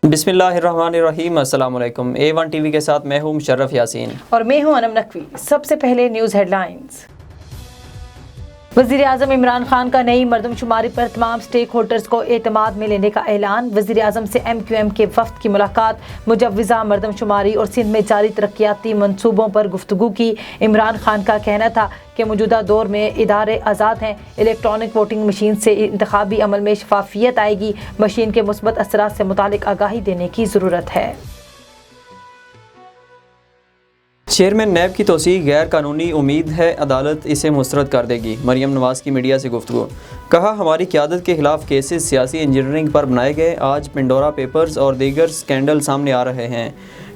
بسم اللہ الرحمن الرحیم۔ السلام علیکم۔ A1 ٹی وی کے ساتھ میں ہوں مشرف یاسین اور میں ہوں انم نقوی۔ سب سے پہلے نیوز ہیڈ لائنز۔ وزیر اعظم عمران خان کا نئی مردم شماری پر تمام سٹیک ہولڈرز کو اعتماد میں لینے کا اعلان۔ وزیر اعظم سے MQM کے وفد کی ملاقات، مجوزہ مردم شماری اور سندھ میں جاری ترقیاتی منصوبوں پر گفتگو کی۔ عمران خان کا کہنا تھا کہ موجودہ دور میں ادارے آزاد ہیں، الیکٹرانک ووٹنگ مشین سے انتخابی عمل میں شفافیت آئے گی، مشین کے مثبت اثرات سے متعلق آگاہی دینے کی ضرورت ہے۔ چیئرمین نیب کی توسیع غیر قانونی، امید ہے عدالت اسے مسترد کر دے گی۔ مریم نواز کی میڈیا سے گفتگو، کہا ہماری قیادت کے خلاف کیسز سیاسی انجینئرنگ پر بنائے گئے، آج پنڈورا پیپرز اور دیگر سکینڈل سامنے آ رہے ہیں،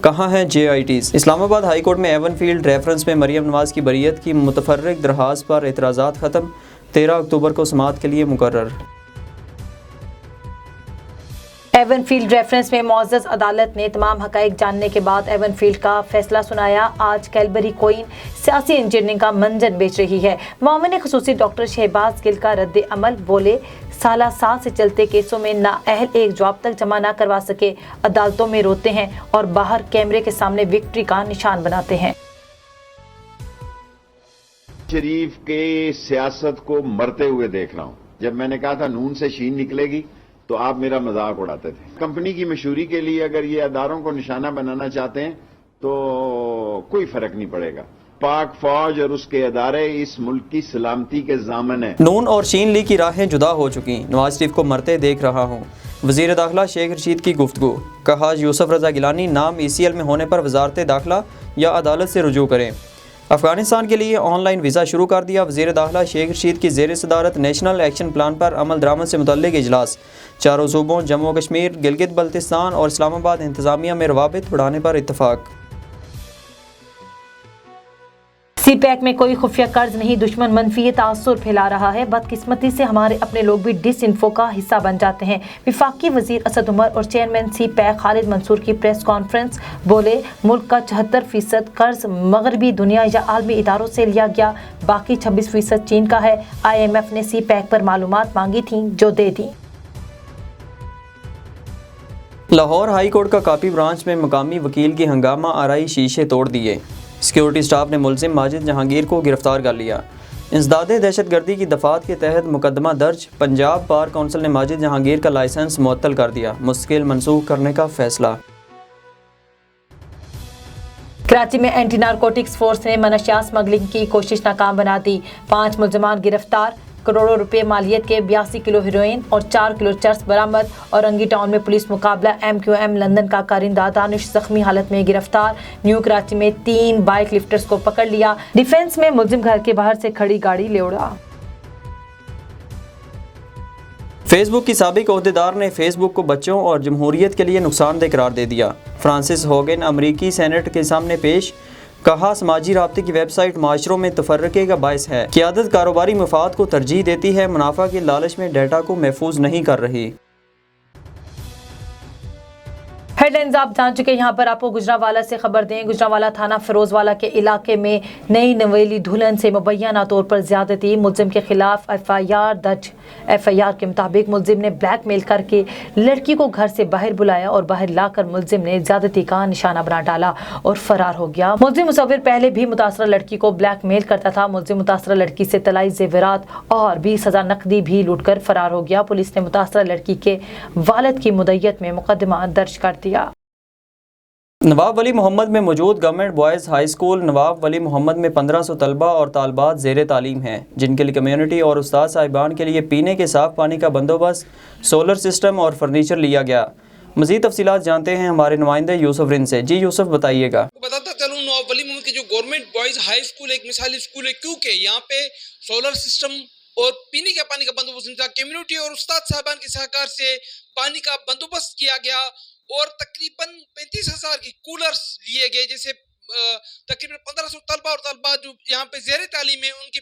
کہاں ہیں JITs؟ اسلام آباد ہائی کورٹ میں ایون فیلڈ ریفرنس میں مریم نواز کی بریت کی متفرق درخواست پر اعتراضات ختم، 13 اکتوبر کو سماعت کے لیے مقرر۔ ایون فیلڈ ریفرنس میں معزز عدالت نے تمام حقائق جاننے کے بعد ایون فیلڈ کا فیصلہ سنایا۔ آج کیلبری کوئن سیاسی انجینئرنگ کا منجن بیچ رہی ہے۔ معاون خصوصی ڈاکٹر شہباز گل کا رد عمل، بولے سالہ سال سے چلتے کیسوں میں نااہل ایک جواب تک جمع نہ کروا سکے، عدالتوں میں روتے ہیں اور باہر کیمرے کے سامنے وکٹری کا نشان بناتے ہیں۔ شریف کے سیاست کو مرتے ہوئے دیکھ رہا ہوں۔ جب میں نے کہا تھا نون سے شین نکلے گی تو آپ میرا مذاق اڑاتے تھے۔ کمپنی کی مشہوری کے لیے اگر یہ اداروں کو نشانہ بنانا چاہتے ہیں تو کوئی فرق نہیں پڑے گا۔ پاک فوج اور اس کے ادارے اس ملک کی سلامتی کے ضامن ہیں۔ نون اور شین لیگ کی راہیں جدا ہو چکی، نواز شریف کو مرتے دیکھ رہا ہوں۔ وزیر داخلہ شیخ رشید کی گفتگو، کہا یوسف رضا گیلانی نام ECL میں ہونے پر وزارت داخلہ یا عدالت سے رجوع کریں۔ افغانستان کے لیے آن لائن ویزا شروع کر دیا، وزیر داخلہ شیخ رشید کی زیر صدارت نیشنل ایکشن پلان پر عمل درآمد سے متعلق اجلاس۔ چاروں صوبوں جموں و کشمیر، گلگت بلتستان اور اسلام آباد انتظامیہ میں روابط بڑھانے پر اتفاق۔ سی پیک میں کوئی خفیہ قرض نہیں، دشمن منفی تاثر پھیلا رہا ہے، بدقسمتی سے ہمارے اپنے لوگ بھی ڈس انفو کا حصہ بن جاتے ہیں۔ وفاقی وزیر اسد عمر اور چیئرمین سی پیک خالد منصور کی پریس کانفرنس، بولے ملک کا 74% قرض مغربی دنیا یا عالمی اداروں سے لیا گیا، باقی 26% چین کا ہے۔ IMF نے سی پیک پر معلومات مانگی تھیں جو دے دیں۔ لاہور ہائی کورٹ کا کاپی برانچ میں مقامی وکیل کی ہنگامہ آرائی شیشے توڑ دیے، سیکیورٹی سٹاف نے ملزم ماجد جہانگیر کو گرفتار کر لیا۔ انسداد دہشت گردی کی دفعات کے تحت مقدمہ درج، پنجاب بار کونسل نے ماجد جہانگیر کا لائسنس معطل کر دیا، مستقل منسوخ کرنے کا فیصلہ۔ کراچی میں اینٹی نارکوٹکس فورس نے منشیات اسمگلنگ کی کوشش ناکام بنا دی، 5 ملزمان گرفتار، کروڑوں روپے مالیت کے 82 کلو ہیروئن اور 4 کلو چرس برآمد۔ اورنگی ٹاؤن میں پولیس مقابلہ، MQM لندن کا کارندہ دانش زخمی حالت میں گرفتار۔ نیو کراچی میں 3 بائک لفٹرز کو پکڑ لیا، ڈیفنس میں ملزم گھر کے باہر سے کھڑی گاڑی لے اڑا۔ فیس بک کی سابق عہدیدار نے فیس بک کو بچوں اور جمہوریت کے لیے نقصان دہ قرار دے دیا، فرانسس ہوگن امریکی سینٹ کے سامنے پیش، کہا سماجی رابطے کی ویب سائٹ معاشروں میں تفرقے کا باعث ہے، قیادت کاروباری مفاد کو ترجیح دیتی ہے، منافع کے لالچ میں ڈیٹا کو محفوظ نہیں کر رہی۔ ہیڈ لائنز آپ جان چکے، یہاں پر آپ کو گجرانوالہ سے خبر دیں۔ گجرانوالہ تھانہ فیروزوالہ کے علاقے میں نئی نویلی دلہن سے مبینہ طور پر زیادتی، ملزم کے خلاف FIR درج۔ FIR کے مطابق ملزم نے بلیک میل کر کے لڑکی کو گھر سے باہر بلایا اور باہر لا کر ملزم نے زیادتی کا نشانہ بنا ڈالا اور فرار ہو گیا۔ ملزم مصور پہلے بھی متاثرہ لڑکی کو بلیک میل کرتا تھا۔ ملزم متاثرہ لڑکی سے طلائی زیورات اور 20,000 نقدی بھی لوٹ کر فرار ہو گیا۔ پولیس نے متاثرہ لڑکی کے والد کی مدعیت میں مقدمہ درج کر دیا۔ نواب ولی محمد میں موجود گورنمنٹ بوائز ہائی اسکول نواب ولی محمد میں 1500 طلبہ اور طالبات زیر تعلیم ہیں، جن کے لیے کمیونٹی اور استاد صاحبان کے لیے پینے کے صاف پانی کا بندوبست، سولر سسٹم اور فرنیچر لیا گیا۔ مزید تفصیلات جانتے ہیں ہمارے نمائندے یوسف رن سے۔ جی یوسف، بتائیے گا۔ بتاتا چلوں، نواب ولی محمد کی جو گورنمنٹ بوائز ہائی اسکول ایک مثالی اسکول ہے، کیونکہ یہاں پہ سولر سسٹم اور پینے کے پانی کا بندوبست نہیں تھا۔ کمیونٹی اور استاد صاحبان کے سہکار سے پانی کا بندوبست کیا گیا اور تقریباً 35,000 کی کولرز لیے گئے، جیسے تقریباً 1500 طلبہ اور طالبات جو یہاں پہ زیر تعلیم ہیں ان کی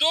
2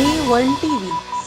A1 TV,